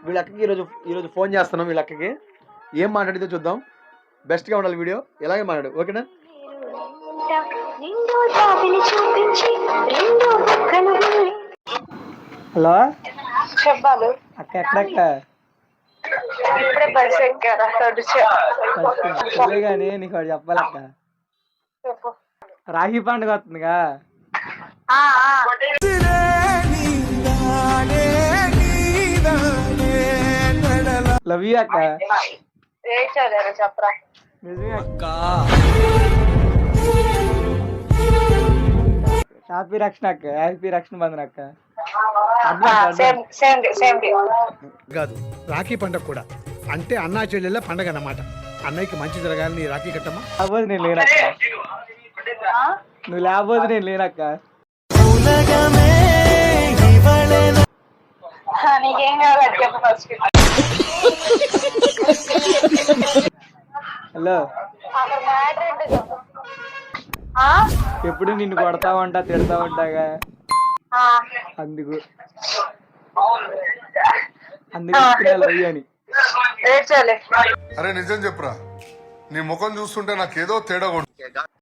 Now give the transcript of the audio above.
వీళ్ళ అక్కకి ఈరోజు ఫోన్ చేస్తున్నాం. వీళ్ళ అక్కకి ఏం మాట్లాడితే చూద్దాం. బెస్ట్ గా ఉండాలి వీడియో. ఎలాగే మాట్లాడు, ఓకేనా? హలో చెప్పాలి అక్క, ఎక్కడక్క? ఇప్పుడే బస్ ఎక్కారా కానీ నీకు ఒకటి చెప్పాలక్క. చెప్పు. రాఖీ పండుగ వస్తుందిగా. లవ్ యూ అక్క. చెప్పరా. నిజమే అక్క. హ్యాపీ రక్షణ అక్క. హ్యాపీ రక్షణ బంధన్ అక్క. కాదు, రాఖీ పండుగ కూడా అంటే అన్నా చెల్లెళ్ళ పండగ అన్నమాట. అన్నయ్యకి మంచి జరగాలని రాఖీ కట్టమ్మా. లేకపోతే నేను లేనక్క. నువ్వు లేకపోతే నేను లేనక్క. నీకేం కావాలి చెప్పు ఫస్ట్. హలో, ఎప్పుడు నిన్ను కొడతావంటా తిడతావంటాగా. అందుకు లవ్ యూ అని. అరే నిజం చెప్పురా, నీ ముఖం చూస్తుంటే నాకేదో తేడా